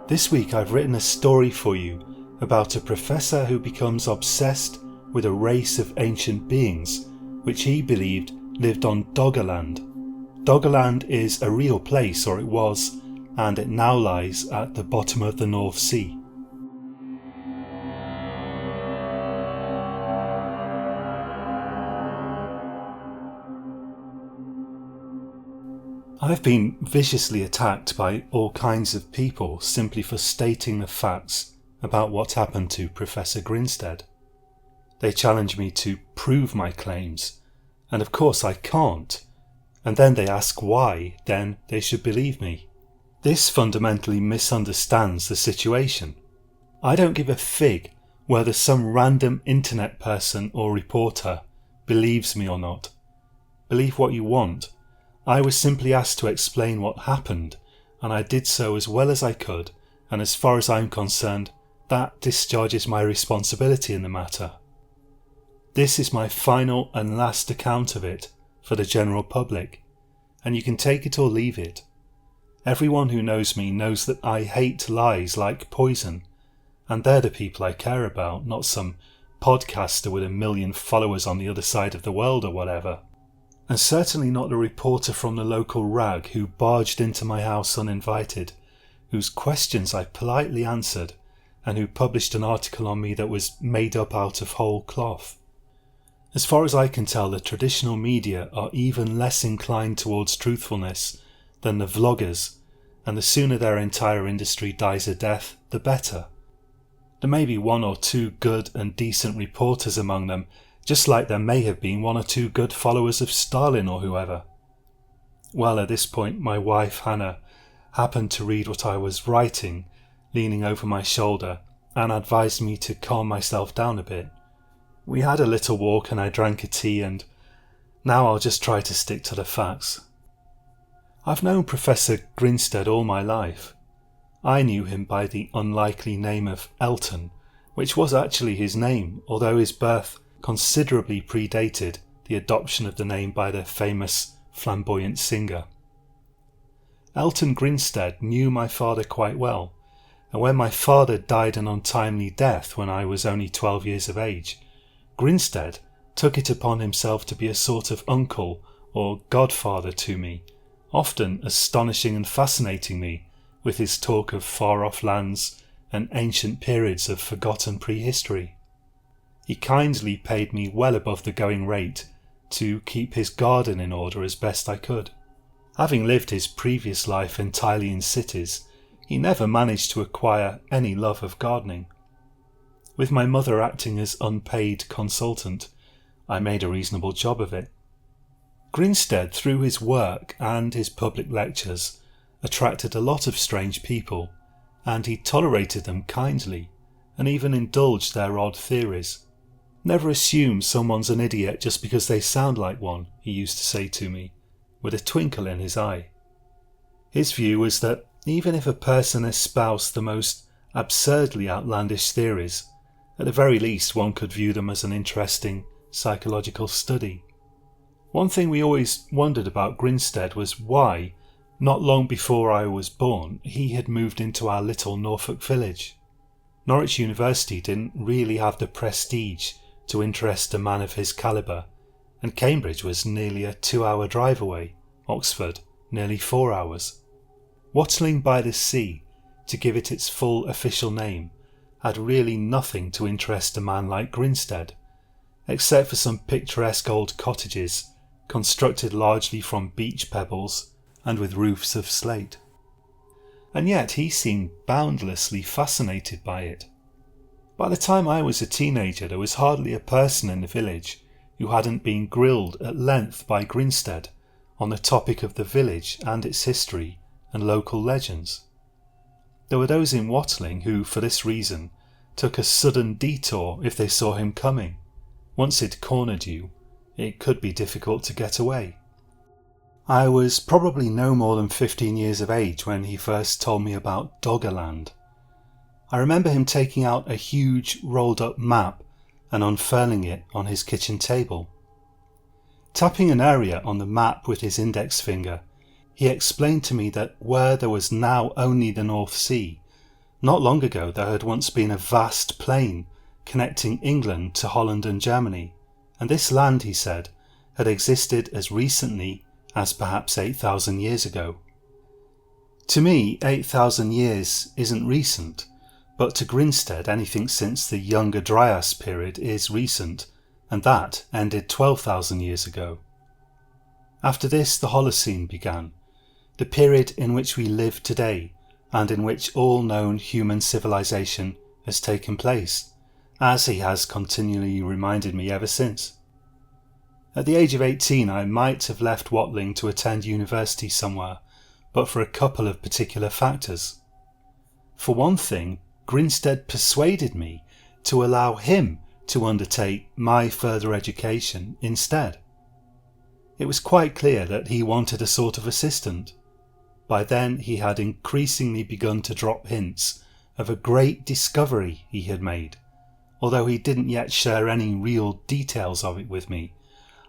This week I've written a story for you about a professor who becomes obsessed with a race of ancient beings which he believed lived on Doggerland. Doggerland is a real place, or it was, and it now lies at the bottom of the North Sea. I've been viciously attacked by all kinds of people simply for stating the facts about what happened to Professor Grinstead. They challenge me to prove my claims, and of course I can't. And then they ask why, then they should believe me. This fundamentally misunderstands the situation. I don't give a fig whether some random internet person or reporter believes me or not. Believe what you want. I was simply asked to explain what happened, and I did so as well as I could, and as far as I'm concerned, that discharges my responsibility in the matter. This is my final and last account of it for the general public, and you can take it or leave it. Everyone who knows me knows that I hate lies like poison, and they're the people I care about, not some podcaster with 1 million followers on the other side of the world or whatever. And certainly not the reporter from the local rag who barged into my house uninvited, whose questions I politely answered, and who published an article on me that was made up out of whole cloth. As far as I can tell, the traditional media are even less inclined towards truthfulness than the vloggers, and the sooner their entire industry dies a death, the better. There may be 1 or 2 good and decent reporters among them, just like there may have been 1 or 2 good followers of Stalin or whoever. Well, at this point my wife Hannah happened to read what I was writing, leaning over my shoulder, and advised me to calm myself down a bit. We had a little walk and I drank a tea, and now I'll just try to stick to the facts. I've known Professor Grinstead all my life. I knew him by the unlikely name of Elton, which was actually his name, although his birth considerably predated the adoption of the name by the famous flamboyant singer. Elton Ginstead knew my father quite well, and when my father died an untimely death when I was only 12 years of age, Grinstead took it upon himself to be a sort of uncle or godfather to me, often astonishing and fascinating me with his talk of far-off lands and ancient periods of forgotten prehistory. He kindly paid me well above the going rate to keep his garden in order as best I could. Having lived his previous life entirely in cities, he never managed to acquire any love of gardening. With my mother acting as unpaid consultant, I made a reasonable job of it. Grinstead, through his work and his public lectures, attracted a lot of strange people, and he tolerated them kindly, and even indulged their odd theories. Never assume someone's an idiot just because they sound like one, he used to say to me, with a twinkle in his eye. His view was that even if a person espoused the most absurdly outlandish theories, at the very least one could view them as an interesting psychological study. One thing we always wondered about Grinstead was why, not long before I was born, he had moved into our little Norfolk village. Norwich University didn't really have the prestige to interest a man of his calibre, and Cambridge was nearly a 2-hour drive away, Oxford nearly 4 hours. Watling by the Sea, to give it its full official name, had really nothing to interest a man like Grinstead, except for some picturesque old cottages constructed largely from beach pebbles and with roofs of slate. And yet he seemed boundlessly fascinated by it. By the time I was a teenager, there was hardly a person in the village who hadn't been grilled at length by Grinstead on the topic of the village and its history and local legends. There were those in Watling who, for this reason, took a sudden detour if they saw him coming. Once it cornered you, it could be difficult to get away. I was probably no more than 15 years of age when he first told me about Doggerland. I remember him taking out a huge rolled up map and unfurling it on his kitchen table. Tapping an area on the map with his index finger, he explained to me that where there was now only the North Sea, Not long ago there had once been a vast plain connecting England to Holland and Germany, and this land, he said, had existed as recently as perhaps 8,000 years ago. To me, 8,000 years isn't recent, but to Grinstead anything since the Younger Dryas period is recent, and that ended 12,000 years ago. After this the Holocene began, the period in which we live today, and in which all known human civilization has taken place, as he has continually reminded me ever since. At the age of 18 I might have left Watling to attend university somewhere, but for a couple of particular factors. For one thing, Grinstead persuaded me to allow him to undertake my further education instead. It was quite clear that he wanted a sort of assistant. By then he had increasingly begun to drop hints of a great discovery he had made, although he didn't yet share any real details of it with me.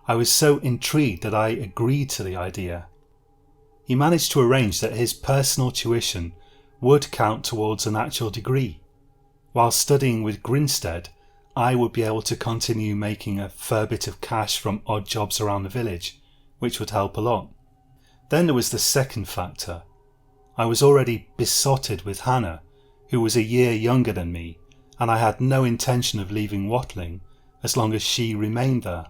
I was so intrigued that I agreed to the idea. He managed to arrange that his personal tuition would count towards an actual degree. While studying with Grinstead, I would be able to continue making a fair bit of cash from odd jobs around the village, which would help a lot. Then there was the second factor. I was already besotted with Hannah, who was a year younger than me, and I had no intention of leaving Watling as long as she remained there.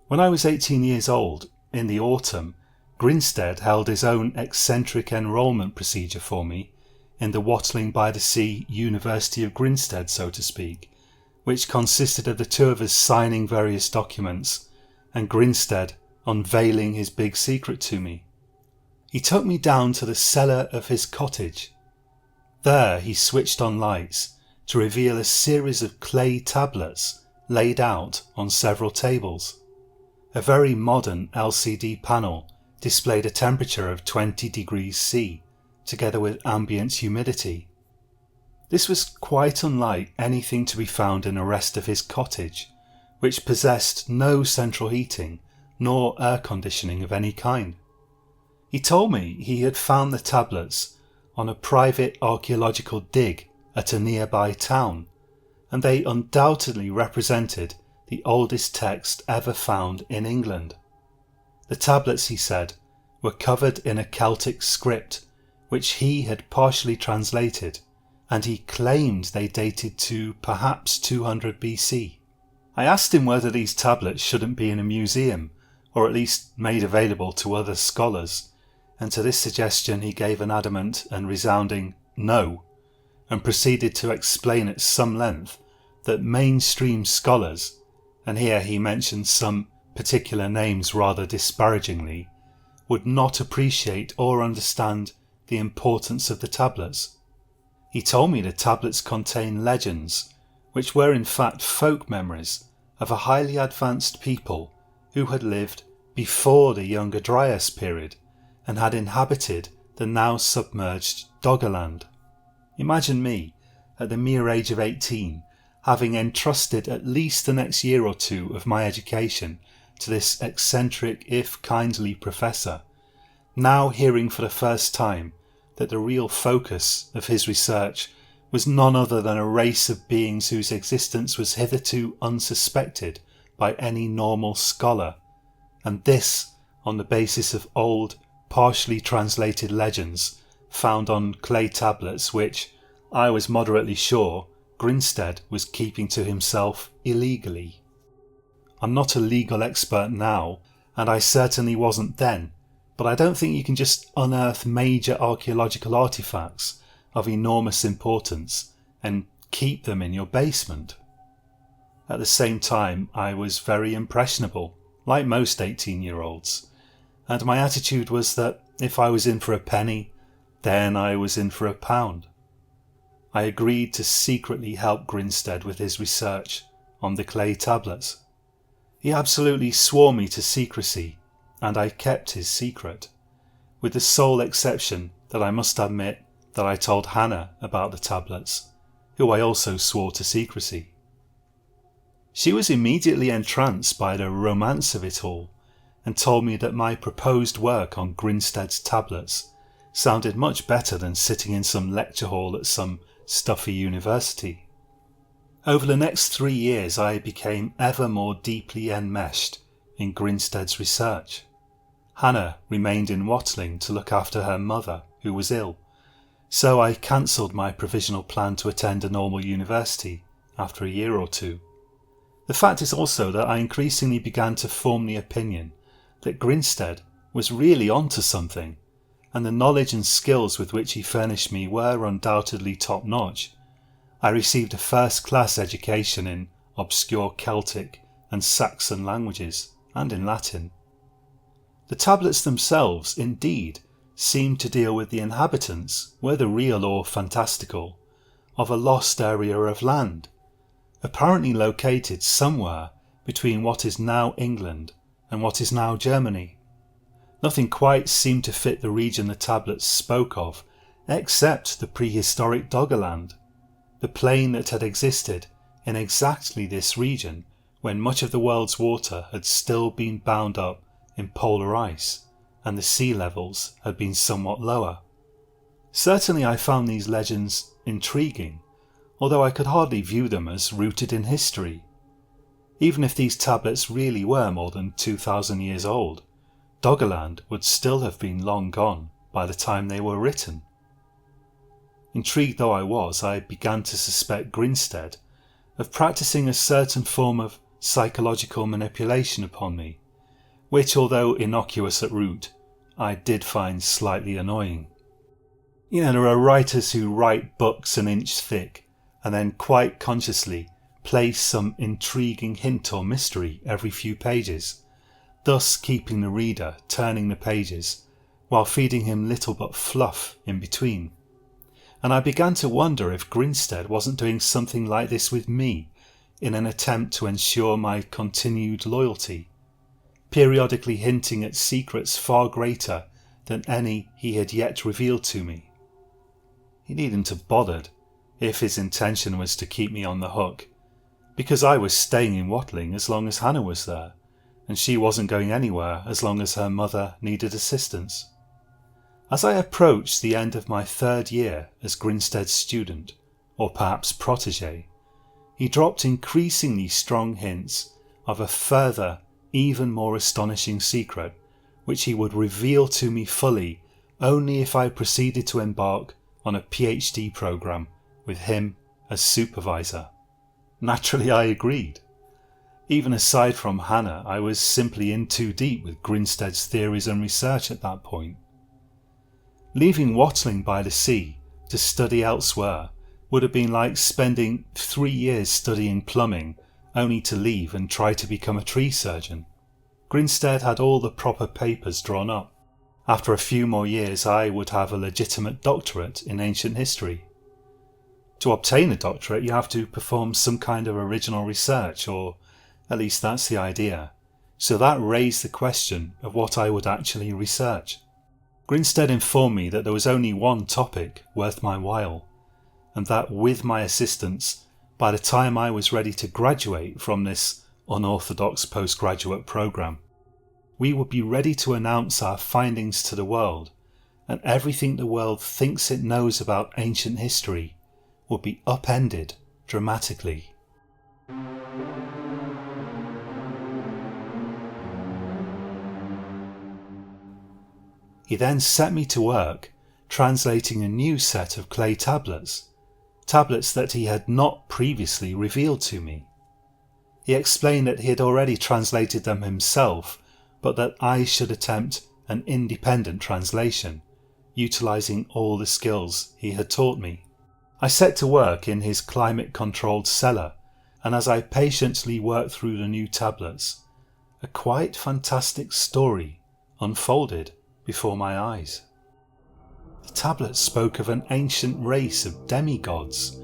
When I was 18 years old, in the autumn, Grinstead held his own eccentric enrolment procedure for me in the Watling-by-the-Sea University of Grinstead, so to speak, which consisted of the two of us signing various documents and Grinstead unveiling his big secret to me. He took me down to the cellar of his cottage. There he switched on lights to reveal a series of clay tablets laid out on several tables. A very modern LCD panel displayed a temperature of 20 degrees C, together with ambient humidity. This was quite unlike anything to be found in the rest of his cottage, which possessed no central heating nor air conditioning of any kind. He told me he had found the tablets on a private archaeological dig at a nearby town, and they undoubtedly represented the oldest text ever found in England. The tablets, he said, were covered in a Celtic script, which he had partially translated, and he claimed they dated to perhaps 200 BC. I asked him whether these tablets shouldn't be in a museum, or at least made available to other scholars, and to this suggestion he gave an adamant and resounding no, and proceeded to explain at some length that mainstream scholars, and here he mentioned some particular names rather disparagingly, would not appreciate or understand the importance of the tablets. He told me the tablets contain legends, which were in fact folk memories of a highly advanced people who had lived before the Younger Dryas period and had inhabited the now submerged Doggerland. Imagine me, at the mere age of 18, having entrusted at least the next year or two of my education to this eccentric if kindly professor, now hearing for the first time that the real focus of his research was none other than a race of beings whose existence was hitherto unsuspected by any normal scholar, and this on the basis of old, partially translated legends found on clay tablets which, I was moderately sure, Grinstead was keeping to himself illegally. I'm not a legal expert now, and I certainly wasn't then, but I don't think you can just unearth major archaeological artifacts of enormous importance and keep them in your basement. At the same time, I was very impressionable, like most 18-year-olds, and my attitude was that if I was in for a penny, then I was in for a pound. I agreed to secretly help Grinstead with his research on the clay tablets. He absolutely swore me to secrecy, and I kept his secret, with the sole exception that I must admit that I told Hannah about the tablets, who I also swore to secrecy. She was immediately entranced by the romance of it all, and told me that my proposed work on Grinstead's tablets sounded much better than sitting in some lecture hall at some stuffy university. Over the next 3 years I became ever more deeply enmeshed in Grinstead's research. Hannah remained in Watling to look after her mother, who was ill, so I cancelled my provisional plan to attend a normal university after a year or two. The fact is also that I increasingly began to form the opinion that Grinstead was really onto something, and the knowledge and skills with which he furnished me were undoubtedly top-notch. I received a first-class education in obscure Celtic and Saxon languages, and in Latin. The tablets themselves, indeed, seemed to deal with the inhabitants, whether real or fantastical, of a lost area of land, apparently located somewhere between what is now England and what is now Germany. Nothing quite seemed to fit the region the tablets spoke of, except the prehistoric Doggerland, the plain that had existed in exactly this region when much of the world's water had still been bound up in polar ice and the sea levels had been somewhat lower. Certainly I found these legends intriguing, although I could hardly view them as rooted in history. Even if these tablets really were more than 2,000 years old, Doggerland would still have been long gone by the time they were written. Intrigued though I was, I began to suspect Grinstead of practicing a certain form of psychological manipulation upon me, which, although innocuous at root, I did find slightly annoying. There are writers who write books an inch thick and then quite consciously place some intriguing hint or mystery every few pages, thus keeping the reader turning the pages while feeding him little but fluff in between. And I began to wonder if Grinstead wasn't doing something like this with me in an attempt to ensure my continued loyalty, periodically hinting at secrets far greater than any he had yet revealed to me. He needn't have bothered if his intention was to keep me on the hook, because I was staying in Watling as long as Hannah was there, and she wasn't going anywhere as long as her mother needed assistance. As I approached the end of my 3rd year as Grinstead's student, or perhaps protégé, he dropped increasingly strong hints of a further, even more astonishing secret, which he would reveal to me fully only if I proceeded to embark on a PhD programme with him as supervisor. Naturally I agreed. Even aside from Hannah, I was simply in too deep with Grinstead's theories and research at that point. Leaving Watling by the sea to study elsewhere would have been like spending 3 years studying plumbing only to leave and try to become a tree surgeon. Grinstead had all the proper papers drawn up. After a few more years I would have a legitimate doctorate in ancient history. To obtain a doctorate you have to perform some kind of original research, or at least that's the idea, so that raised the question of what I would actually research. Grinstead informed me that there was only one topic worth my while, and that with my assistance, by the time I was ready to graduate from this unorthodox postgraduate programme, we would be ready to announce our findings to the world, and everything the world thinks it knows about ancient history would be upended dramatically. He then set me to work translating a new set of clay tablets that he had not previously revealed to me. He explained that he had already translated them himself, but that I should attempt an independent translation, utilising all the skills he had taught me. I set to work in his climate-controlled cellar, and as I patiently worked through the new tablets, a quite fantastic story unfolded before my eyes. The tablets spoke of an ancient race of demigods,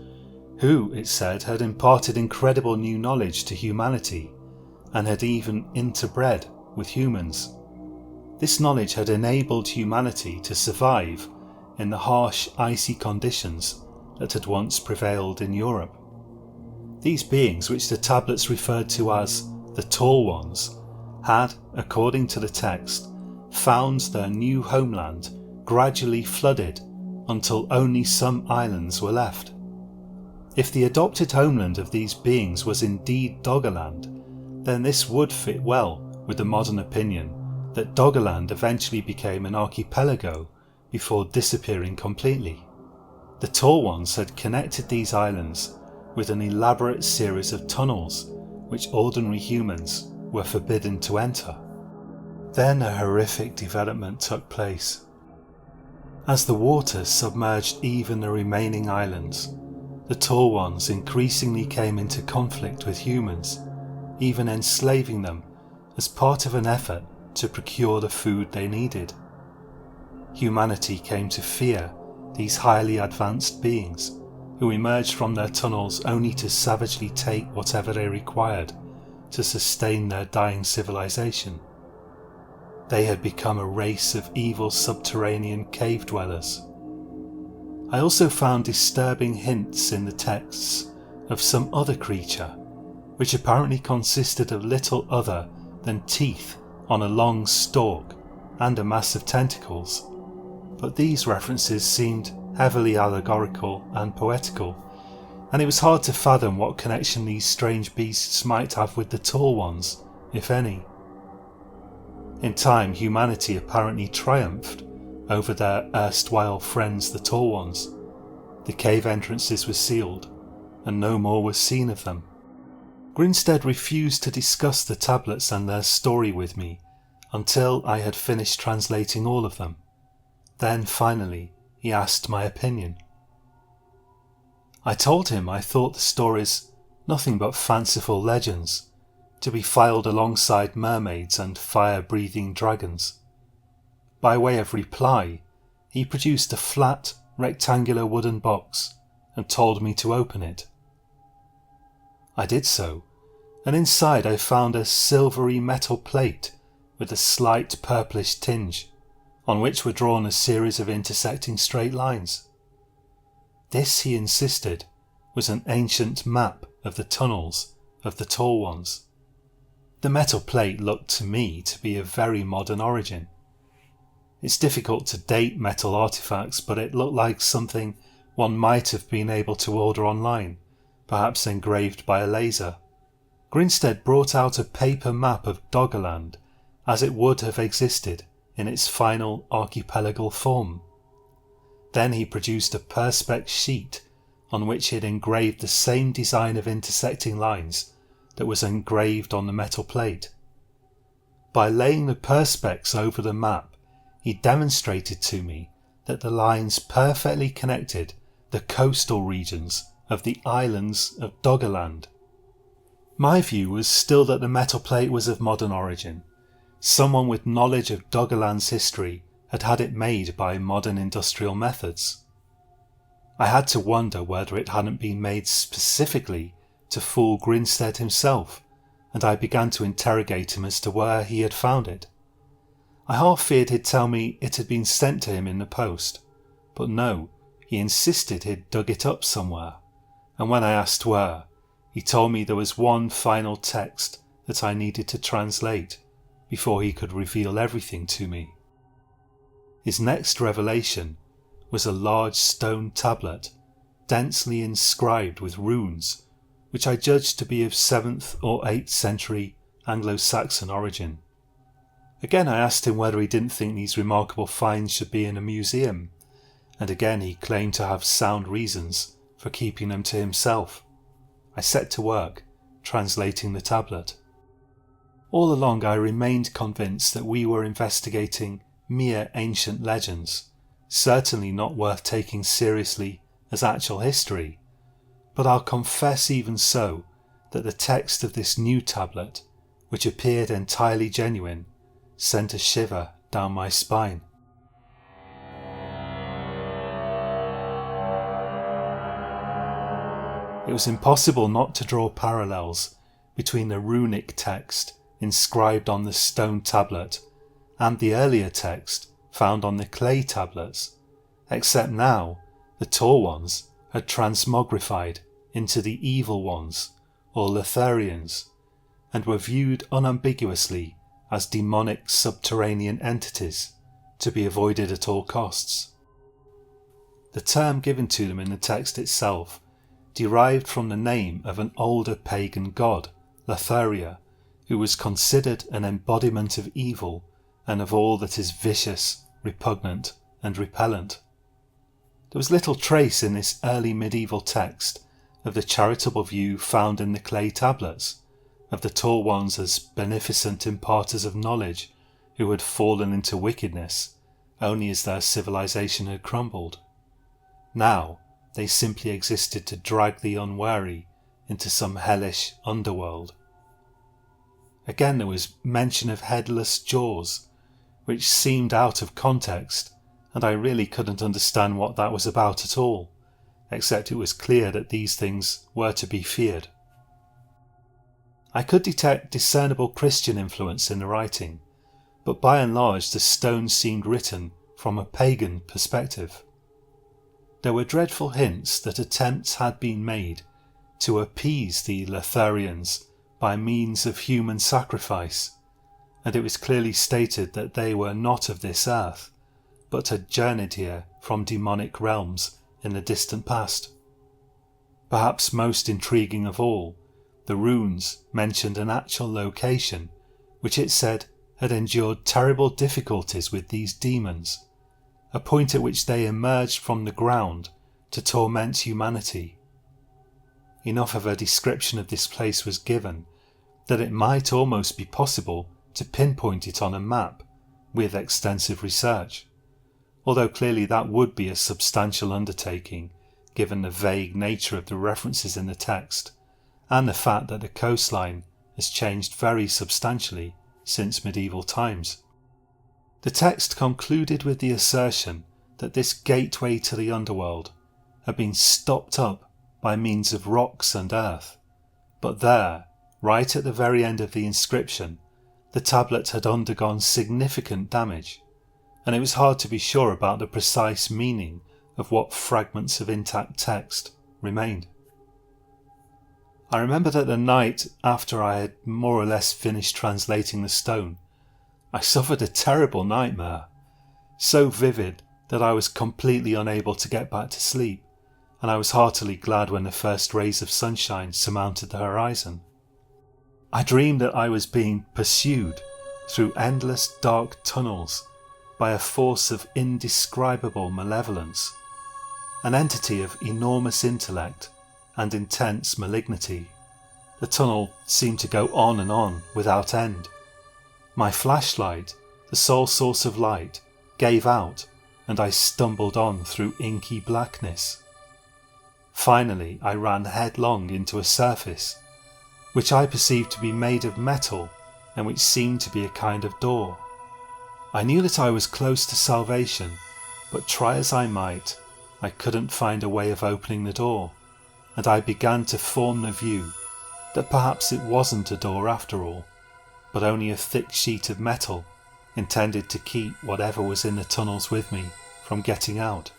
who, it said, had imparted incredible new knowledge to humanity, and had even interbred with humans. This knowledge had enabled humanity to survive in the harsh, icy conditions that had once prevailed in Europe. These beings, which the tablets referred to as the Tall Ones, had, according to the text, found their new homeland gradually flooded until only some islands were left. If the adopted homeland of these beings was indeed Doggerland, then this would fit well with the modern opinion that Doggerland eventually became an archipelago before disappearing completely. The Tall Ones had connected these islands with an elaborate series of tunnels which ordinary humans were forbidden to enter. Then a horrific development took place. As the waters submerged even the remaining islands, the Tall Ones increasingly came into conflict with humans, even enslaving them as part of an effort to procure the food they needed. Humanity came to fear these highly advanced beings, who emerged from their tunnels only to savagely take whatever they required to sustain their dying civilization. They had become a race of evil subterranean cave dwellers. I also found disturbing hints in the texts of some other creature, which apparently consisted of little other than teeth on a long stalk and a mass of tentacles, but these references seemed heavily allegorical and poetical, and it was hard to fathom what connection these strange beasts might have with the Tall Ones, if any. In time, humanity apparently triumphed over their erstwhile friends the Tall Ones. The cave entrances were sealed, and no more was seen of them. Grinstead refused to discuss the tablets and their story with me until I had finished translating all of them. Then finally he asked my opinion. I told him I thought the stories nothing but fanciful legends, to be filed alongside mermaids and fire-breathing dragons. By way of reply, he produced a flat, rectangular wooden box and told me to open it. I did so, and inside I found a silvery metal plate with a slight purplish tinge, on which were drawn a series of intersecting straight lines. This, he insisted, was an ancient map of the tunnels of the Tall Ones. The metal plate looked to me to be of very modern origin. It's difficult to date metal artifacts, but it looked like something one might have been able to order online, perhaps engraved by a laser. Grinstead brought out a paper map of Doggerland as it would have existed in its final archipelagal form. Then he produced a perspex sheet on which he had engraved the same design of intersecting lines that was engraved on the metal plate. By laying the perspex over the map, he demonstrated to me that the lines perfectly connected the coastal regions of the islands of Doggerland. My view was still that the metal plate was of modern origin. Someone with knowledge of Doggerland's history had had it made by modern industrial methods. I had to wonder whether it hadn't been made specifically to fool Grinstead himself, and I began to interrogate him as to where he had found it. I half feared he'd tell me it had been sent to him in the post, but no, he insisted he'd dug it up somewhere, and when I asked where, he told me there was one final text that I needed to translate before he could reveal everything to me. His next revelation was a large stone tablet, densely inscribed with runes, which I judged to be of 7th or 8th century Anglo-Saxon origin. Again I asked him whether he didn't think these remarkable finds should be in a museum, and again he claimed to have sound reasons for keeping them to himself. I set to work, translating the tablet. All along I remained convinced that we were investigating mere ancient legends, certainly not worth taking seriously as actual history, but I'll confess even so that the text of this new tablet, which appeared entirely genuine, sent a shiver down my spine. It was impossible not to draw parallels between the runic text inscribed on the stone tablet and the earlier text found on the clay tablets, except now the Tall Ones had transmogrified into the Evil Ones, or Letherians, and were viewed unambiguously as demonic subterranean entities to be avoided at all costs. The term given to them in the text itself derived from the name of an older pagan god, Lotharia, who was considered an embodiment of evil and of all that is vicious, repugnant, and repellent. There was little trace in this early medieval text of the charitable view found in the clay tablets, of the tall ones as beneficent imparters of knowledge who had fallen into wickedness only as their civilization had crumbled. Now they simply existed to drag the unwary into some hellish underworld. Again there was mention of headless jaws, which seemed out of context, and I really couldn't understand what that was about at all, except it was clear that these things were to be feared. I could detect discernible Christian influence in the writing, but by and large the stones seemed written from a pagan perspective. There were dreadful hints that attempts had been made to appease the Lotharians by means of human sacrifice, and it was clearly stated that they were not of this earth, but had journeyed here from demonic realms in the distant past. Perhaps most intriguing of all, the runes mentioned an actual location which it said had endured terrible difficulties with these demons, a point at which they emerged from the ground to torment humanity. Enough of a description of this place was given that it might almost be possible to pinpoint it on a map with extensive research, although clearly that would be a substantial undertaking given the vague nature of the references in the text and the fact that the coastline has changed very substantially since medieval times. The text concluded with the assertion that this gateway to the underworld had been stopped up by means of rocks and earth, but there, right at the very end of the inscription, the tablet had undergone significant damage, and it was hard to be sure about the precise meaning of what fragments of intact text remained. I remember that the night after I had more or less finished translating the stone, I suffered a terrible nightmare, so vivid that I was completely unable to get back to sleep, and I was heartily glad when the first rays of sunshine surmounted the horizon. I dreamed that I was being pursued through endless dark tunnels by a force of indescribable malevolence, an entity of enormous intellect and intense malignity. The tunnel seemed to go on and on without end. My flashlight, the sole source of light, gave out, and I stumbled on through inky blackness. Finally, I ran headlong into a surface, which I perceived to be made of metal and which seemed to be a kind of door. I knew that I was close to salvation, but try as I might, I couldn't find a way of opening the door, and I began to form the view that perhaps it wasn't a door after all, but only a thick sheet of metal intended to keep whatever was in the tunnels with me from getting out.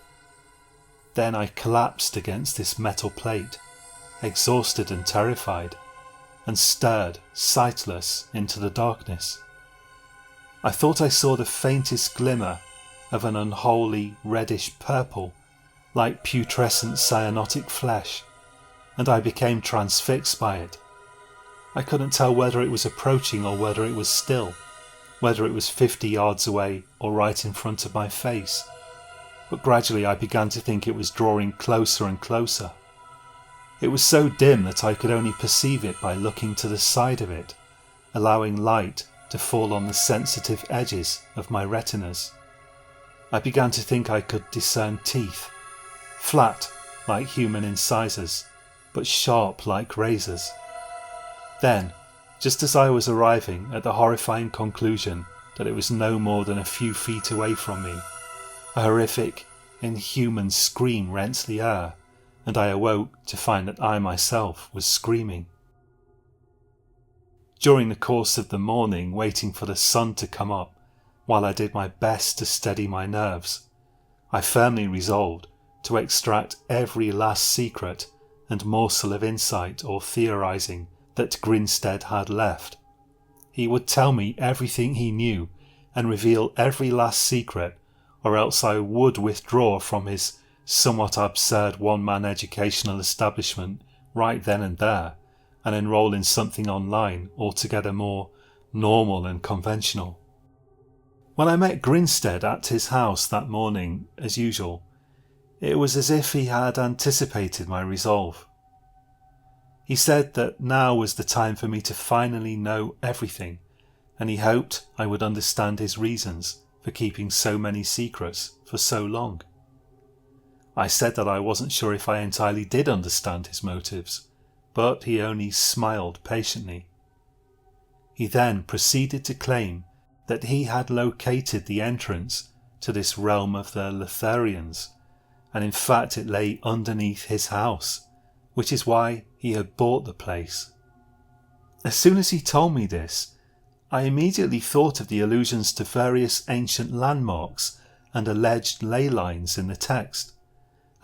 Then I collapsed against this metal plate, exhausted and terrified, and stared sightless into the darkness. I thought I saw the faintest glimmer of an unholy reddish purple, like putrescent cyanotic flesh, and I became transfixed by it. I couldn't tell whether it was approaching or whether it was still, whether it was 50 yards away or right in front of my face, but gradually I began to think it was drawing closer and closer. It was so dim that I could only perceive it by looking to the side of it, allowing light to fall on the sensitive edges of my retinas. I began to think I could discern teeth, flat like human incisors, but sharp like razors. Then, just as I was arriving at the horrifying conclusion that it was no more than a few feet away from me, a horrific, inhuman scream rent the air, and I awoke to find that I myself was screaming. During the course of the morning, waiting for the sun to come up, while I did my best to steady my nerves, I firmly resolved to extract every last secret and morsel of insight or theorising that Grinstead had left. He would tell me everything he knew and reveal every last secret, or else I would withdraw from his somewhat absurd one-man educational establishment right then and there, and enroll in something online altogether more normal and conventional. When I met Grinstead at his house that morning, as usual, it was as if he had anticipated my resolve. He said that now was the time for me to finally know everything, and he hoped I would understand his reasons for keeping so many secrets for so long. I said that I wasn't sure if I entirely did understand his motives, but he only smiled patiently. He then proceeded to claim that he had located the entrance to this realm of the Letharians, and in fact it lay underneath his house, which is why he had bought the place. As soon as he told me this, I immediately thought of the allusions to various ancient landmarks and alleged ley lines in the text,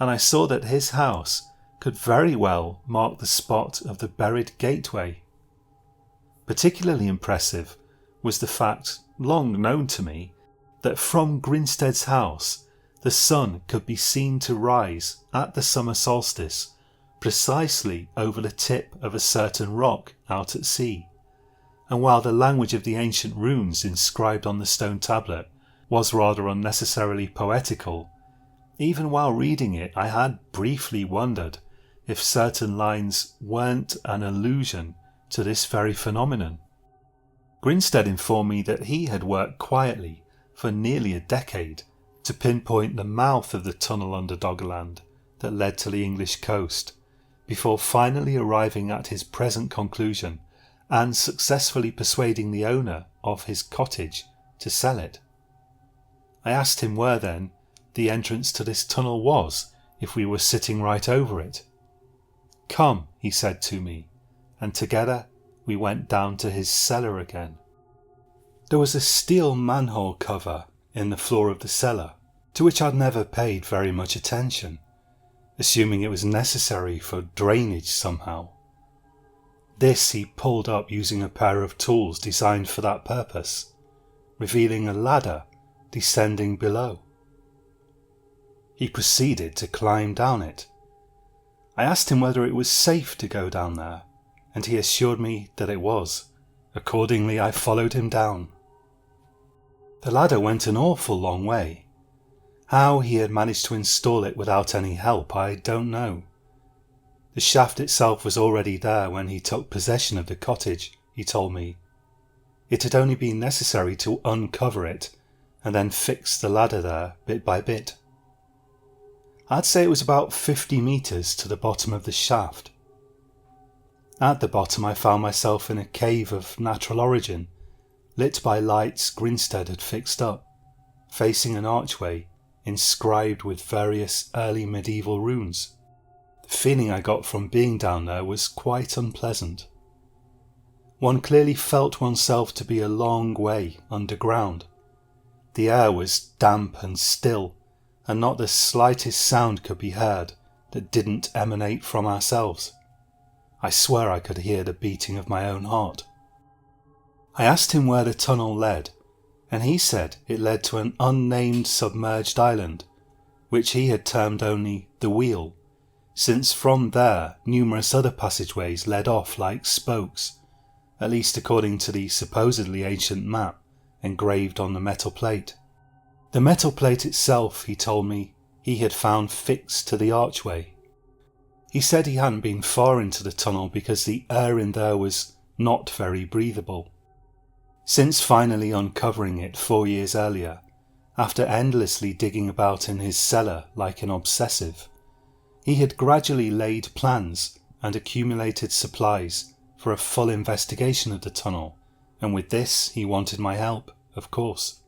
and I saw that his house could very well mark the spot of the buried gateway. Particularly impressive was the fact, long known to me, that from Grinstead's house the sun could be seen to rise at the summer solstice precisely over the tip of a certain rock out at sea, and while the language of the ancient runes inscribed on the stone tablet was rather unnecessarily poetical, even while reading it I had briefly wondered if certain lines weren't an allusion to this very phenomenon. Grinstead informed me that he had worked quietly for nearly a decade to pinpoint the mouth of the tunnel under Doggerland that led to the English coast, before finally arriving at his present conclusion and successfully persuading the owner of his cottage to sell it. I asked him where then the entrance to this tunnel was if we were sitting right over it. "Come," he said to me, and together we went down to his cellar again. There was a steel manhole cover in the floor of the cellar, to which I'd never paid very much attention, assuming it was necessary for drainage somehow. This he pulled up using a pair of tools designed for that purpose, revealing a ladder descending below. He proceeded to climb down it. I asked him whether it was safe to go down there, and he assured me that it was. Accordingly, I followed him down. The ladder went an awful long way. How he had managed to install it without any help, I don't know. The shaft itself was already there when he took possession of the cottage, he told me. It had only been necessary to uncover it and then fix the ladder there bit by bit. I'd say it was about 50 metres to the bottom of the shaft. At the bottom I found myself in a cave of natural origin, lit by lights Grinstead had fixed up, facing an archway inscribed with various early medieval runes. The feeling I got from being down there was quite unpleasant. One clearly felt oneself to be a long way underground. The air was damp and still, and not the slightest sound could be heard that didn't emanate from ourselves. I swear I could hear the beating of my own heart. I asked him where the tunnel led, and he said it led to an unnamed submerged island, which he had termed only the Wheel, since from there numerous other passageways led off like spokes, at least according to the supposedly ancient map engraved on the metal plate. The metal plate itself, he told me, he had found fixed to the archway. He said he hadn't been far into the tunnel because the air in there was not very breathable. Since finally uncovering it 4 years earlier, after endlessly digging about in his cellar like an obsessive, he had gradually laid plans and accumulated supplies for a full investigation of the tunnel, and with this he wanted my help, of course.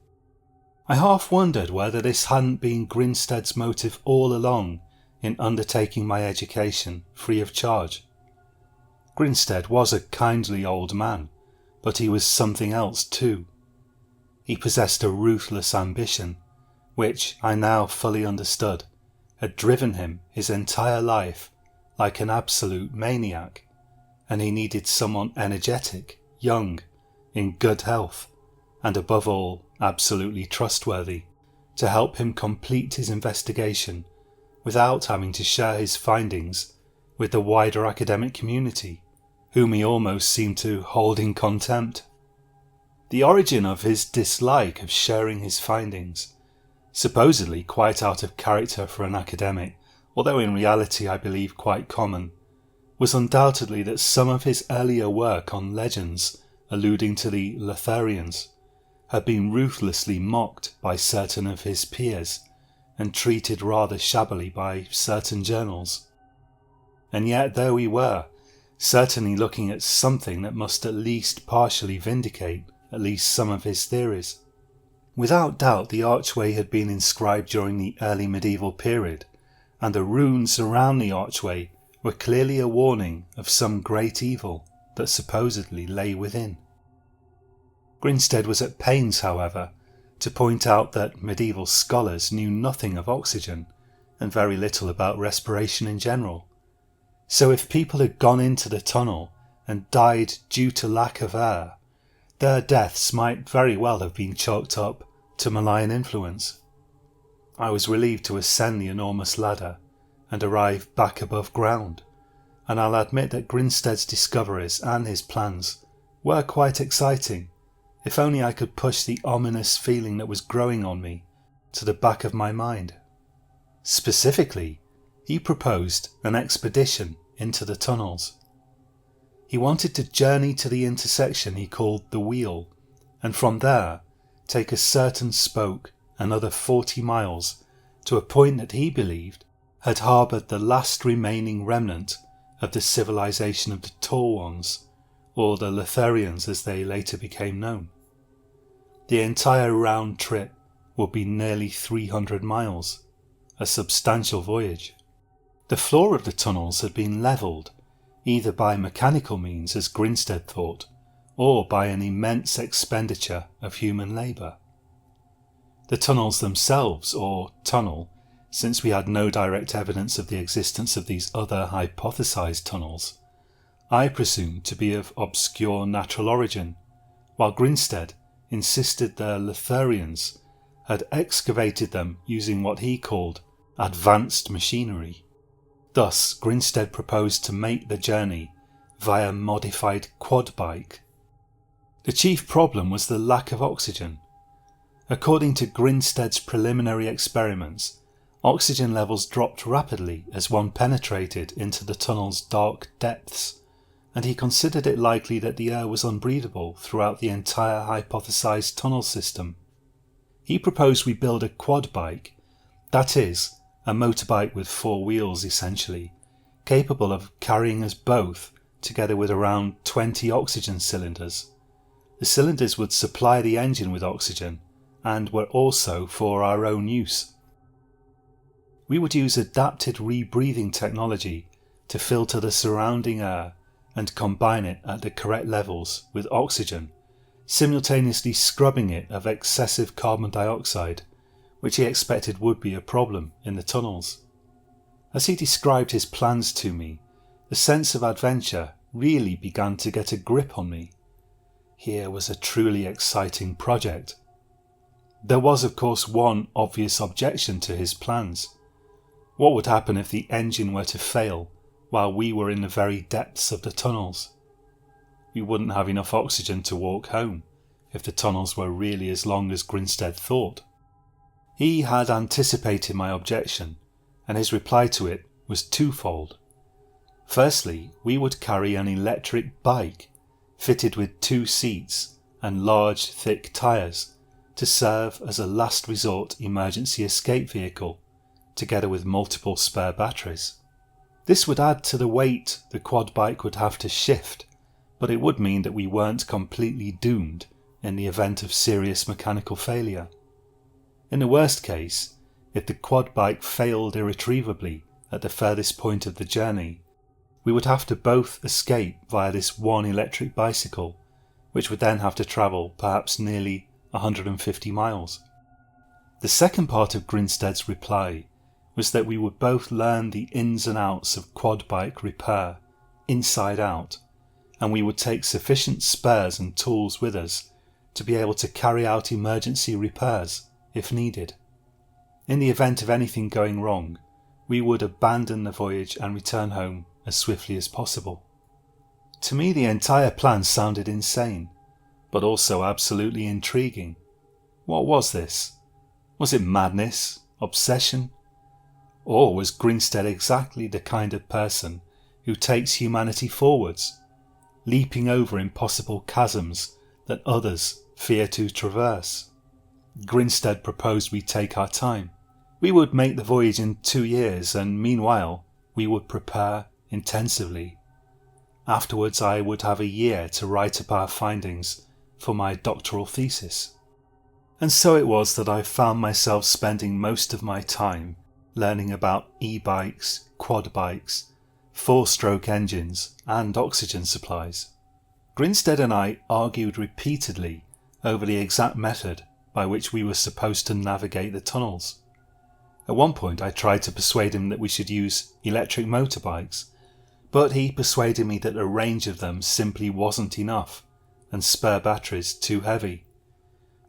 I half wondered whether this hadn't been Grinstead's motive all along in undertaking my education free of charge. Grinstead was a kindly old man, but he was something else too. He possessed a ruthless ambition, which I now fully understood, had driven him his entire life like an absolute maniac, and he needed someone energetic, young, in good health, and above all, absolutely trustworthy, to help him complete his investigation without having to share his findings with the wider academic community, whom he almost seemed to hold in contempt. The origin of his dislike of sharing his findings, supposedly quite out of character for an academic, although in reality I believe quite common, was undoubtedly that some of his earlier work on legends alluding to the Lothlorians had been ruthlessly mocked by certain of his peers and treated rather shabbily by certain journals. And yet there we were, certainly looking at something that must at least partially vindicate at least some of his theories. Without doubt the Archway had been inscribed during the early medieval period, and the runes around the Archway were clearly a warning of some great evil that supposedly lay within. Grinstead was at pains, however, to point out that medieval scholars knew nothing of oxygen and very little about respiration in general. So if people had gone into the tunnel and died due to lack of air, their deaths might very well have been chalked up to malign influence. I was relieved to ascend the enormous ladder and arrive back above ground, and I'll admit that Grinstead's discoveries and his plans were quite exciting, if only I could push the ominous feeling that was growing on me to the back of my mind. Specifically, he proposed an expedition into the tunnels. He wanted to journey to the intersection he called the Wheel, and from there take a certain spoke another 40 miles to a point that he believed had harboured the last remaining remnant of the civilization of the Tall Ones, or the Lothlorians as they later became known. The entire round trip would be nearly 300 miles, a substantial voyage. The floor of the tunnels had been levelled, either by mechanical means as Grinstead thought, or by an immense expenditure of human labour. The tunnels themselves, or tunnel, since we had no direct evidence of the existence of these other hypothesised tunnels, I presumed to be of obscure natural origin, while Grinstead insisted the Lothlorians had excavated them using what he called advanced machinery. Thus, Grinstead proposed to make the journey via modified quad bike. The chief problem was the lack of oxygen. According to Grinstead's preliminary experiments, oxygen levels dropped rapidly as one penetrated into the tunnel's dark depths, and he considered it likely that the air was unbreathable throughout the entire hypothesized tunnel system. He proposed we build a quad bike, that is, a motorbike with 4 wheels essentially, capable of carrying us both, together with around 20 oxygen cylinders. The cylinders would supply the engine with oxygen, and were also for our own use. We would use adapted rebreathing technology to filter the surrounding air and combine it at the correct levels with oxygen, simultaneously scrubbing it of excessive carbon dioxide, which he expected would be a problem in the tunnels. As he described his plans to me, the sense of adventure really began to get a grip on me. Here was a truly exciting project. There was, of course, one obvious objection to his plans. What would happen if the engine were to fail while we were in the very depths of the tunnels? We wouldn't have enough oxygen to walk home if the tunnels were really as long as Grinstead thought. He had anticipated my objection, and his reply to it was twofold. Firstly, we would carry an electric bike fitted with 2 seats and large, thick tyres to serve as a last resort emergency escape vehicle, together with multiple spare batteries. This would add to the weight the quad bike would have to shift, but it would mean that we weren't completely doomed in the event of serious mechanical failure. In the worst case, if the quad bike failed irretrievably at the furthest point of the journey, we would have to both escape via this one electric bicycle, which would then have to travel perhaps nearly 150 miles. The second part of Grinstead's reply was that we would both learn the ins and outs of quad bike repair, inside out, and we would take sufficient spares and tools with us to be able to carry out emergency repairs if needed. In the event of anything going wrong, we would abandon the voyage and return home as swiftly as possible. To me, the entire plan sounded insane, but also absolutely intriguing. What was this? Was it madness? Obsession? Or was Grinstead exactly the kind of person who takes humanity forwards, leaping over impossible chasms that others fear to traverse? Grinstead proposed we take our time. We would make the voyage in 2 years, and meanwhile we would prepare intensively. Afterwards I would have a year to write up our findings for my doctoral thesis. And so it was that I found myself spending most of my time learning about e-bikes, quad bikes, 4-stroke engines and oxygen supplies. Grinstead and I argued repeatedly over the exact method by which we were supposed to navigate the tunnels. At one point I tried to persuade him that we should use electric motorbikes, but he persuaded me that the range of them simply wasn't enough and spare batteries too heavy.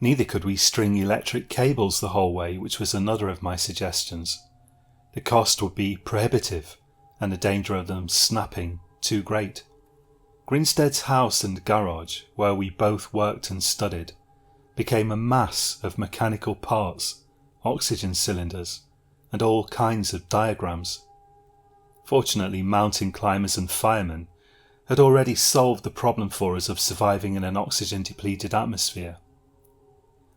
Neither could we string electric cables the whole way, which was another of my suggestions. The cost would be prohibitive and the danger of them snapping too great. Grinstead's house and garage, where we both worked and studied, became a mass of mechanical parts, oxygen cylinders, and all kinds of diagrams. Fortunately, mountain climbers and firemen had already solved the problem for us of surviving in an oxygen-depleted atmosphere.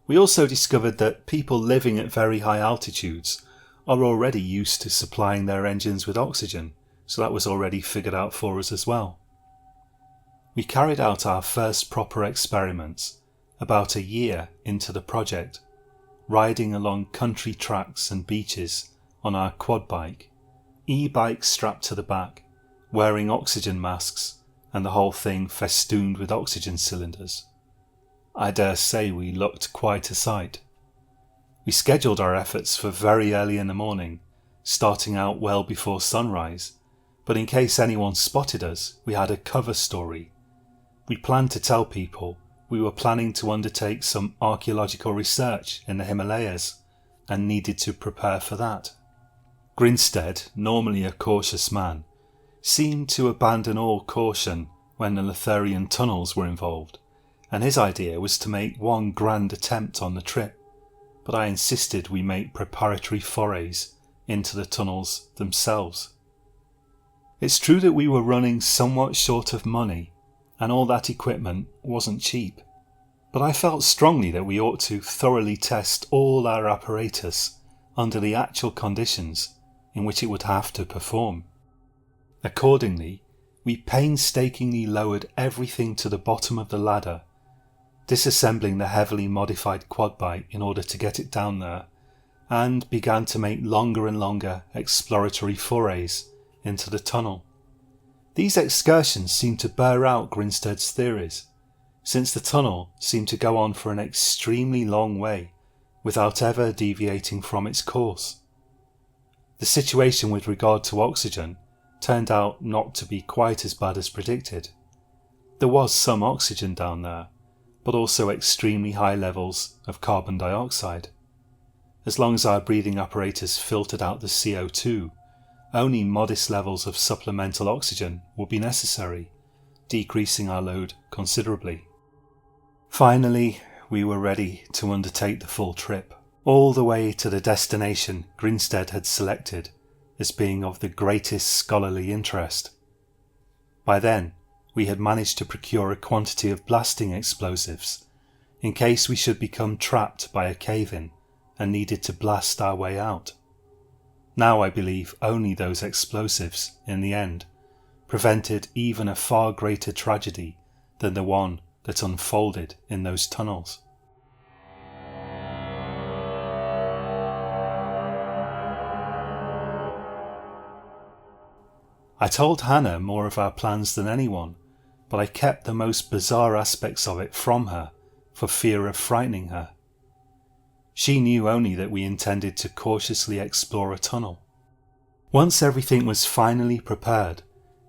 We also discovered that people living at very high altitudes are already used to supplying their engines with oxygen, so that was already figured out for us as well. We carried out our first proper experiments about a year into the project, riding along country tracks and beaches on our quad bike, e-bike strapped to the back, wearing oxygen masks and the whole thing festooned with oxygen cylinders. I dare say we looked quite a sight. We scheduled our efforts for very early in the morning, starting out well before sunrise, but in case anyone spotted us, we had a cover story. We planned to tell people we were planning to undertake some archaeological research in the Himalayas and needed to prepare for that. Grinstead, normally a cautious man, seemed to abandon all caution when the Lithurian tunnels were involved, and his idea was to make one grand attempt on the trip, but I insisted we make preparatory forays into the tunnels themselves. It's true that we were running somewhat short of money, and all that equipment wasn't cheap, but I felt strongly that we ought to thoroughly test all our apparatus under the actual conditions in which it would have to perform. Accordingly, we painstakingly lowered everything to the bottom of the ladder, disassembling the heavily modified quad bike in order to get it down there, and began to make longer and longer exploratory forays into the tunnel. These excursions seemed to bear out Grinstead's theories, since the tunnel seemed to go on for an extremely long way without ever deviating from its course. The situation with regard to oxygen turned out not to be quite as bad as predicted. There was some oxygen down there, but also extremely high levels of carbon dioxide. As long as our breathing apparatus filtered out the CO2, only modest levels of supplemental oxygen would be necessary, decreasing our load considerably. Finally, we were ready to undertake the full trip, all the way to the destination Grinstead had selected as being of the greatest scholarly interest. By then, we had managed to procure a quantity of blasting explosives, in case we should become trapped by a cave-in and needed to blast our way out. Now I believe only those explosives, in the end, prevented even a far greater tragedy than the one that unfolded in those tunnels. I told Hannah more of our plans than anyone, but I kept the most bizarre aspects of it from her for fear of frightening her. She knew only that we intended to cautiously explore a tunnel. Once everything was finally prepared,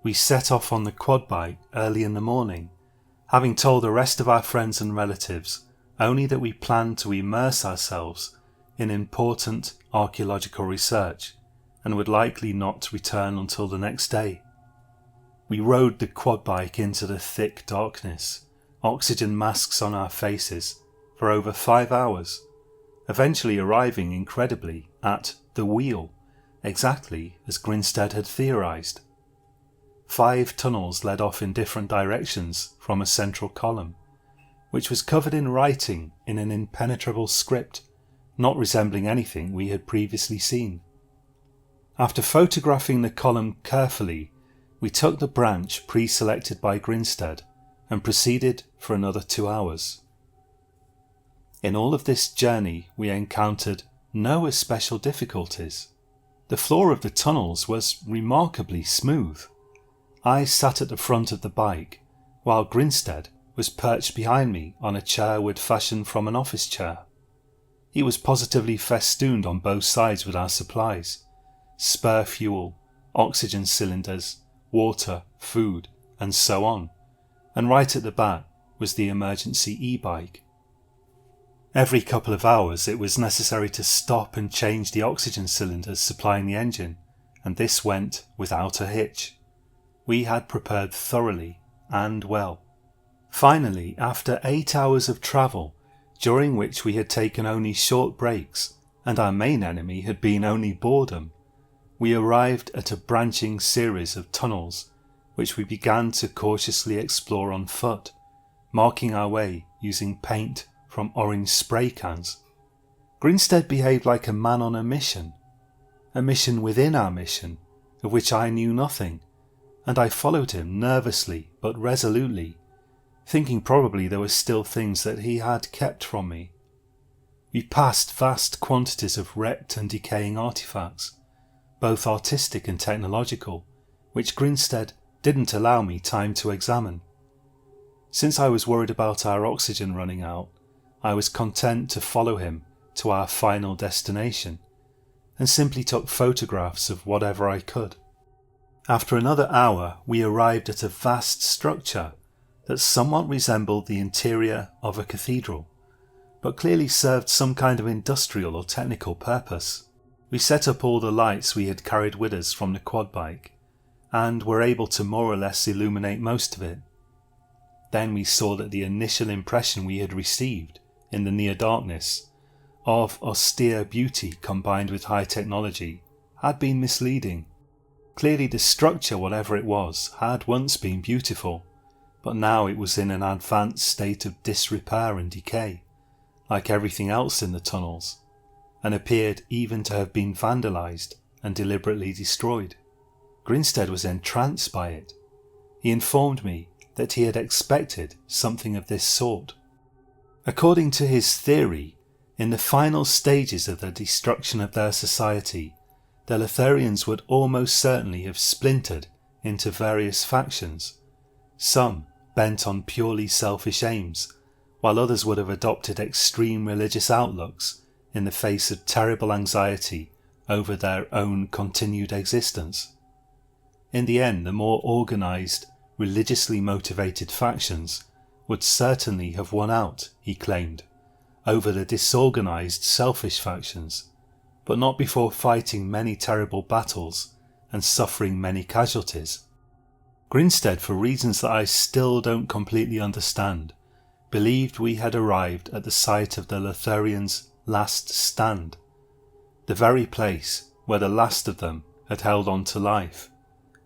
we set off on the quad bike early in the morning, having told the rest of our friends and relatives only that we planned to immerse ourselves in important archaeological research and would likely not return until the next day. We rode the quad bike into the thick darkness, oxygen masks on our faces, for over 5 hours, eventually arriving incredibly at the wheel, exactly as Grinstead had theorised. 5 tunnels led off in different directions from a central column, which was covered in writing in an impenetrable script, not resembling anything we had previously seen. After photographing the column carefully, we took the branch pre-selected by Grinstead and proceeded for another 2 hours. In all of this journey we encountered no especial difficulties. The floor of the tunnels was remarkably smooth. I sat at the front of the bike, while Grinstead was perched behind me on a chair we'd fashioned from an office chair. He was positively festooned on both sides with our supplies: spare fuel, oxygen cylinders, water, food, and so on, and right at the back was the emergency e-bike. Every couple of hours it was necessary to stop and change the oxygen cylinders supplying the engine, and this went without a hitch. We had prepared thoroughly and well. Finally, after 8 hours of travel, during which we had taken only short breaks and our main enemy had been only boredom, we arrived at a branching series of tunnels which we began to cautiously explore on foot, marking our way using paint from orange spray cans. Grinstead behaved like a man on a mission within our mission, of which I knew nothing, and I followed him nervously but resolutely, thinking probably there were still things that he had kept from me. We passed vast quantities of wrecked and decaying artifacts, both artistic and technological, which Grinstead didn't allow me time to examine. Since I was worried about our oxygen running out, I was content to follow him to our final destination, and simply took photographs of whatever I could. After another hour we arrived at a vast structure that somewhat resembled the interior of a cathedral, but clearly served some kind of industrial or technical purpose. We set up all the lights we had carried with us from the quad bike, and were able to more or less illuminate most of it. Then we saw that the initial impression we had received in the near darkness of austere beauty combined with high technology had been misleading. Clearly the structure, whatever it was, had once been beautiful, but now it was in an advanced state of disrepair and decay, like everything else in the tunnels, and appeared even to have been vandalised and deliberately destroyed. Grinstead was entranced by it. He informed me that he had expected something of this sort. According to his theory, in the final stages of the destruction of their society, the Letharians would almost certainly have splintered into various factions, some bent on purely selfish aims, while others would have adopted extreme religious outlooks in the face of terrible anxiety over their own continued existence. In the end, the more organised, religiously motivated factions would certainly have won out, he claimed, over the disorganised, selfish factions, but not before fighting many terrible battles and suffering many casualties. Grinstead, for reasons that I still don't completely understand, believed we had arrived at the site of the Letharians' last stand, the very place where the last of them had held on to life,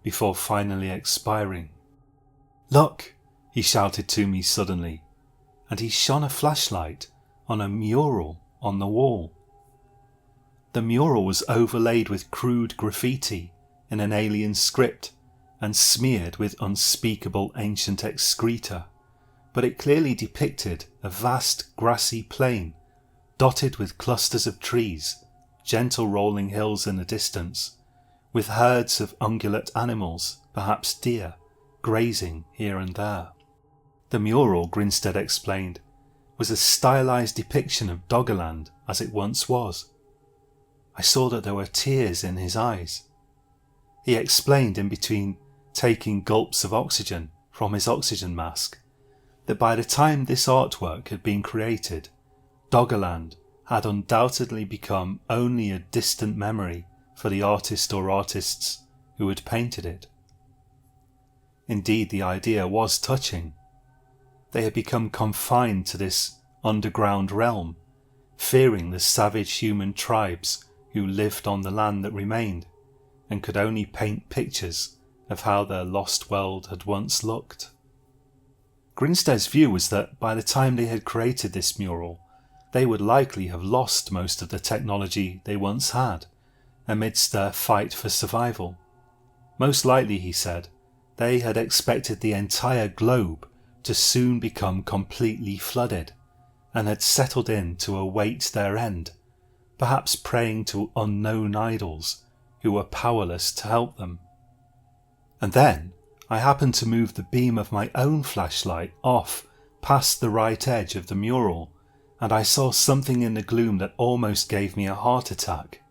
before finally expiring. "Look!" he shouted to me suddenly, and he shone a flashlight on a mural on the wall. The mural was overlaid with crude graffiti in an alien script and smeared with unspeakable ancient excreta, but it clearly depicted a vast grassy plain dotted with clusters of trees, gentle rolling hills in the distance, with herds of ungulate animals, perhaps deer, grazing here and there. The mural, Grinstead explained, was a stylised depiction of Doggerland as it once was. I saw that there were tears in his eyes. He explained, in between taking gulps of oxygen from his oxygen mask, that by the time this artwork had been created, Doggerland had undoubtedly become only a distant memory for the artist or artists who had painted it. Indeed, the idea was touching. They had become confined to this underground realm, fearing the savage human tribes who lived on the land that remained, and could only paint pictures of how their lost world had once looked. Grinstead's view was that by the time they had created this mural, they would likely have lost most of the technology they once had, amidst their fight for survival. Most likely, he said, they had expected the entire globe to soon become completely flooded, and had settled in to await their end, perhaps praying to unknown idols who were powerless to help them. And then I happened to move the beam of my own flashlight off past the right edge of the mural, and I saw something in the gloom that almost gave me a heart attack.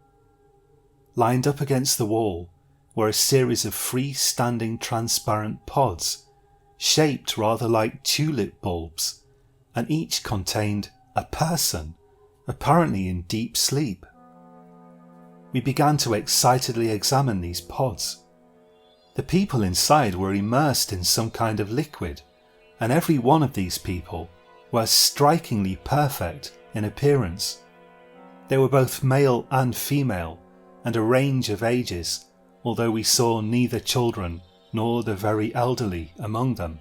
Lined up against the wall were a series of free-standing transparent pods, shaped rather like tulip bulbs, and each contained a person, apparently in deep sleep. We began to excitedly examine these pods. The people inside were immersed in some kind of liquid, and every one of these people were strikingly perfect in appearance. They were both male and female, and a range of ages, although we saw neither children nor the very elderly among them.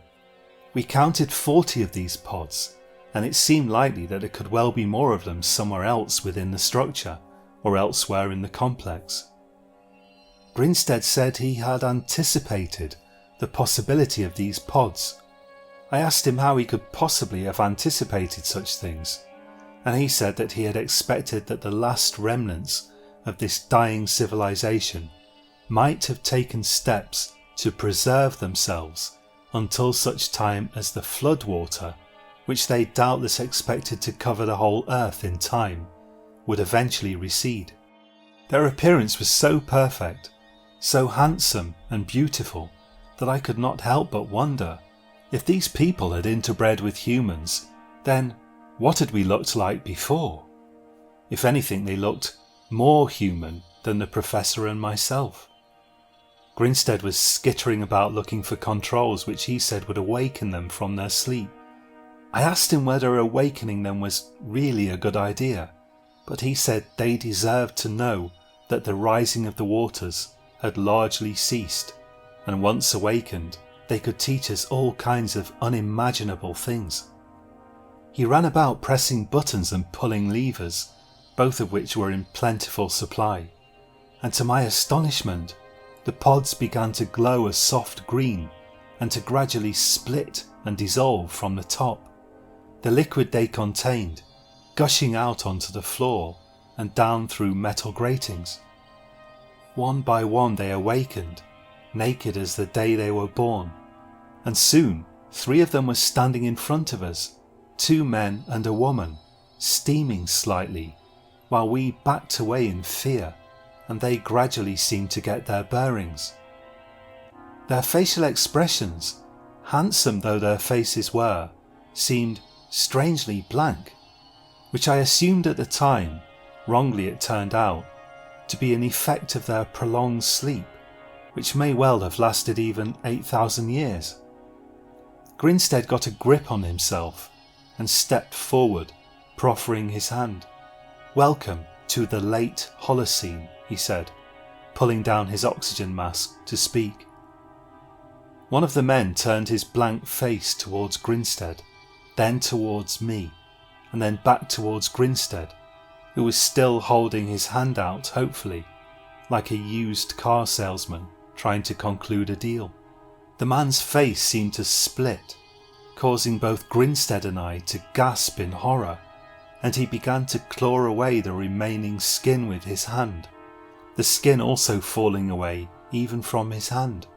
We counted 40 of these pods, and it seemed likely that there could well be more of them somewhere else within the structure, or elsewhere in the complex. Grinstead said he had anticipated the possibility of these pods. I asked him how he could possibly have anticipated such things, and he said that he had expected that the last remnants of this dying civilization might have taken steps to preserve themselves until such time as the floodwater, which they doubtless expected to cover the whole earth in time, would eventually recede. Their appearance was so perfect, so handsome and beautiful, that I could not help but wonder, if these people had interbred with humans, then what had we looked like before? If anything, they looked more human than the professor and myself. Grinstead was skittering about looking for controls which he said would awaken them from their sleep. I asked him whether awakening them was really a good idea, but he said they deserved to know that the rising of the waters had largely ceased, and once awakened, they could teach us all kinds of unimaginable things. He ran about pressing buttons and pulling levers, both of which were in plentiful supply, and to my astonishment, the pods began to glow a soft green and to gradually split and dissolve from the top, the liquid they contained gushing out onto the floor and down through metal gratings. One by one they awakened, naked as the day they were born, and soon 3 of them were standing in front of us, 2 men and a woman, steaming slightly, while we backed away in fear, and they gradually seemed to get their bearings. Their facial expressions, handsome though their faces were, seemed strangely blank, which I assumed at the time, wrongly it turned out, to be an effect of their prolonged sleep, which may well have lasted even 8,000 years. Grinstead got a grip on himself and stepped forward, proffering his hand. "Welcome to the late Holocene," he said, pulling down his oxygen mask to speak. One of the men turned his blank face towards Grinstead, then towards me, and then back towards Grinstead, who was still holding his hand out hopefully, like a used car salesman trying to conclude a deal. The man's face seemed to split, causing both Grinstead and I to gasp in horror, and he began to claw away the remaining skin with his hand, the skin also falling away even from his hand.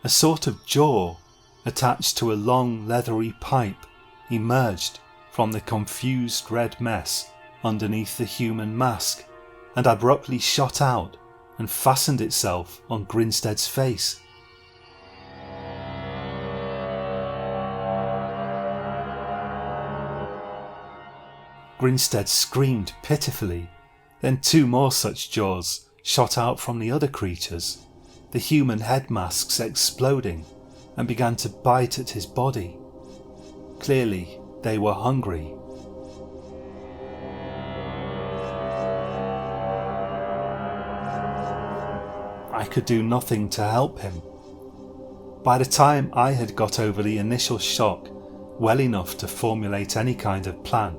A sort of jaw attached to a long leathery pipe emerged from the confused red mess underneath the human mask and abruptly shot out and fastened itself on Grinstead's face. Grinstead screamed pitifully. Then 2 more such jaws shot out from the other creatures, the human head masks exploding, and began to bite at his body. Clearly, they were hungry. I could do nothing to help him. By the time I had got over the initial shock well enough to formulate any kind of plan,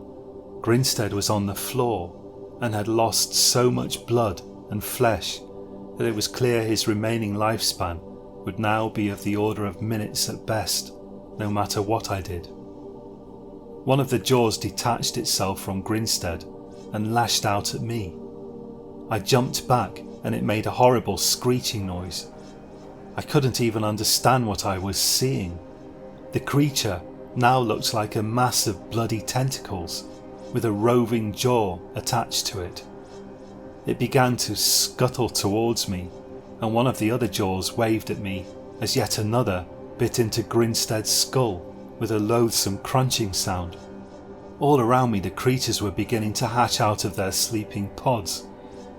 Grinstead was on the floor and had lost so much blood and flesh that it was clear his remaining lifespan would now be of the order of minutes at best, no matter what I did. One of the jaws detached itself from Grinstead and lashed out at me. I jumped back and it made a horrible screeching noise. I couldn't even understand what I was seeing. The creature now looked like a mass of bloody tentacles with a roving jaw attached to it. It began to scuttle towards me, and one of the other jaws waved at me as yet another bit into Grinstead's skull with a loathsome crunching sound. All around me the creatures were beginning to hatch out of their sleeping pods,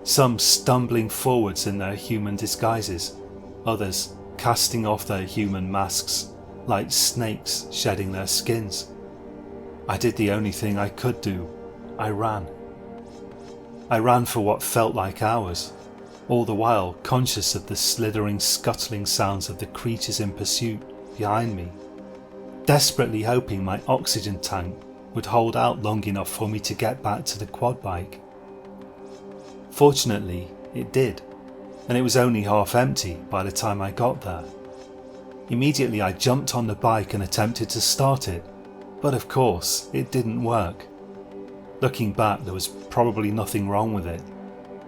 some stumbling forwards in their human disguises, others casting off their human masks like snakes shedding their skins. I did the only thing I could do. I ran. I ran for what felt like hours, all the while conscious of the slithering, scuttling sounds of the creatures in pursuit behind me, desperately hoping my oxygen tank would hold out long enough for me to get back to the quad bike. Fortunately, it did, and it was only half empty by the time I got there. Immediately I jumped on the bike and attempted to start it, but of course it didn't work. Looking back, there was probably nothing wrong with it.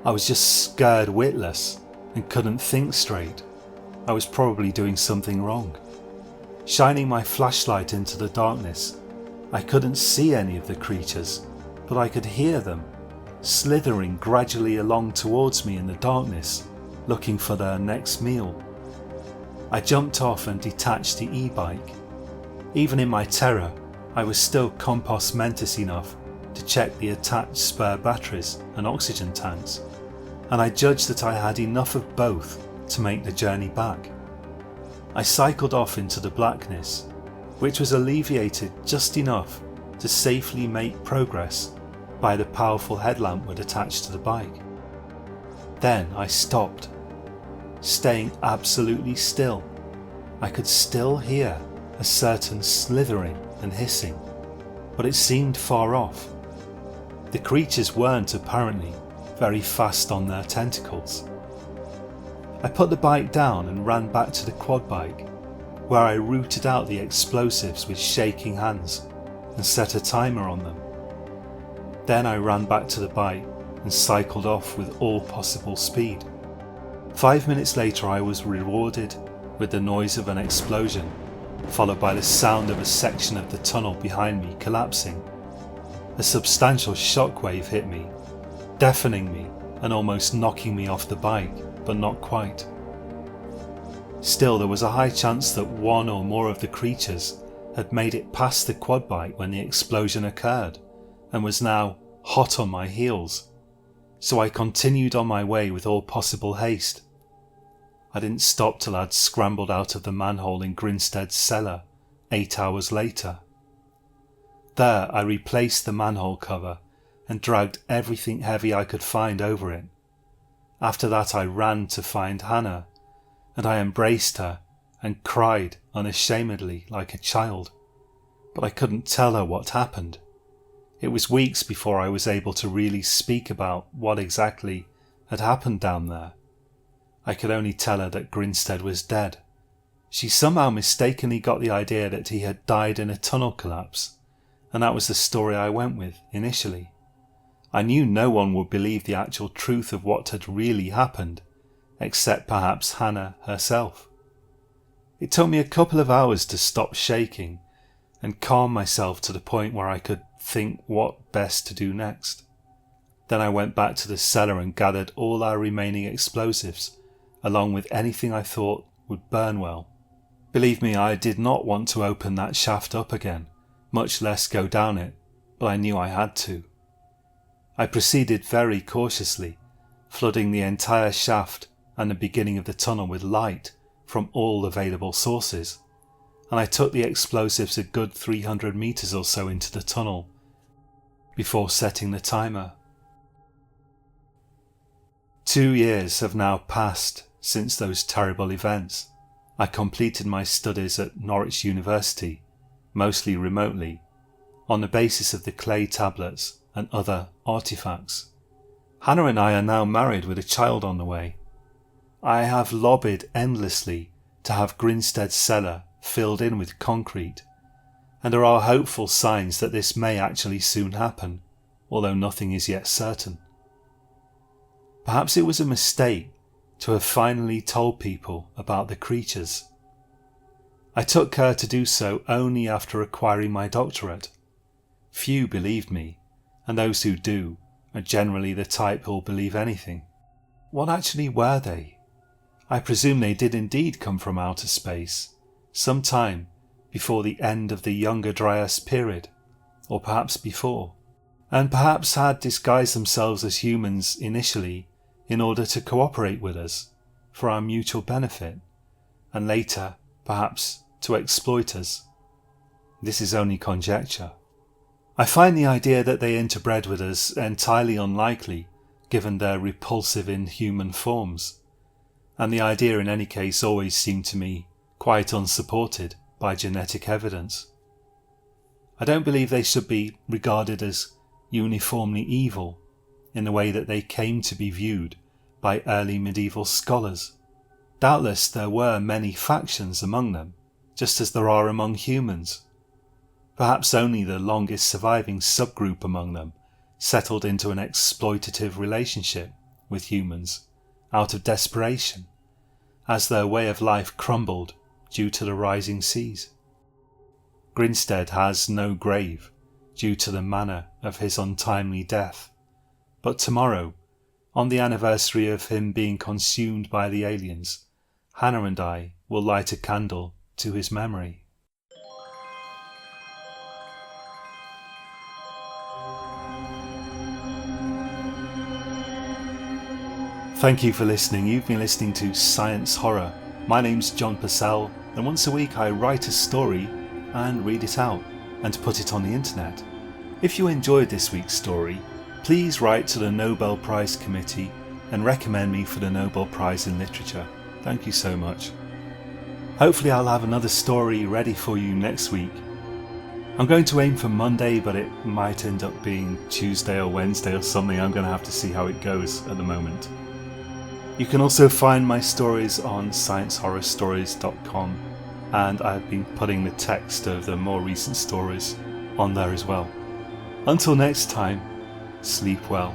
I was just scared witless and couldn't think straight. I was probably doing something wrong. Shining my flashlight into the darkness, I couldn't see any of the creatures, but I could hear them, slithering gradually along towards me in the darkness, looking for their next meal. I jumped off and detached the e-bike. Even in my terror, I was still compos mentis enough to check the attached spare batteries and oxygen tanks, and I judged that I had enough of both to make the journey back. I cycled off into the blackness, which was alleviated just enough to safely make progress by the powerful headlamp we'd attached to the bike. Then I stopped, staying absolutely still. I could still hear a certain slithering and hissing, but it seemed far off. The creatures weren't apparently very fast on their tentacles. I put the bike down and ran back to the quad bike, where I rooted out the explosives with shaking hands and set a timer on them. Then I ran back to the bike and cycled off with all possible speed. 5 minutes later I was rewarded with the noise of an explosion, followed by the sound of a section of the tunnel behind me collapsing. A substantial shockwave hit me, deafening me and almost knocking me off the bike, but not quite. Still, there was a high chance that one or more of the creatures had made it past the quad bike when the explosion occurred and was now hot on my heels, so I continued on my way with all possible haste. I didn't stop till I'd scrambled out of the manhole in Grinstead's cellar 8 hours later. There I replaced the manhole cover and dragged everything heavy I could find over it. After that I ran to find Hannah, and I embraced her and cried unashamedly like a child, but I couldn't tell her what happened. It was weeks before I was able to really speak about what exactly had happened down there. I could only tell her that Grinstead was dead. She somehow mistakenly got the idea that he had died in a tunnel collapse, and that was the story I went with initially. I knew no one would believe the actual truth of what had really happened, except perhaps Hannah herself. It took me a couple of hours to stop shaking and calm myself to the point where I could think what best to do next. Then I went back to the cellar and gathered all our remaining explosives, along with anything I thought would burn well. Believe me, I did not want to open that shaft up again, much less go down it, but I knew I had to. I proceeded very cautiously, flooding the entire shaft and the beginning of the tunnel with light from all available sources, and I took the explosives a good 300 meters or so into the tunnel before setting the timer. 2 years have now passed since those terrible events. I completed my studies at Norwich University, mostly remotely, on the basis of the clay tablets and other artifacts. Hannah and I are now married with a child on the way. I have lobbied endlessly to have Grinstead's cellar filled in with concrete, and there are hopeful signs that this may actually soon happen, although nothing is yet certain. Perhaps it was a mistake to have finally told people about the creatures. I took care to do so only after acquiring my doctorate. Few believed me, and those who do are generally the type who'll believe anything. What actually were they? I presume they did indeed come from outer space, sometime before the end of the Younger Dryas period, or perhaps before, and perhaps had disguised themselves as humans initially in order to cooperate with us for our mutual benefit, and later, perhaps, to exploit us. This is only conjecture. I find the idea that they interbred with us entirely unlikely, given their repulsive inhuman forms, and the idea in any case always seemed to me quite unsupported by genetic evidence. I don't believe they should be regarded as uniformly evil in the way that they came to be viewed by early medieval scholars. Doubtless there were many factions among them, just as there are among humans. Perhaps only the longest surviving subgroup among them settled into an exploitative relationship with humans out of desperation, as their way of life crumbled due to the rising seas. Grinstead has no grave due to the manner of his untimely death, but tomorrow, on the anniversary of him being consumed by the aliens, Hannah and I will light a candle to his memory. Thank you for listening. You've been listening to Science Horror. My name's John Purcell, and once a week I write a story and read it out and put it on the internet. If you enjoyed this week's story, please write to the Nobel Prize Committee and recommend me for the Nobel Prize in Literature. Thank you so much. Hopefully I'll have another story ready for you next week. I'm going to aim for Monday, but it might end up being Tuesday or Wednesday or something. I'm going to have to see how it goes at the moment. You can also find my stories on sciencehorrorstories.com, and I've been putting the text of the more recent stories on there as well. Until next time, sleep well.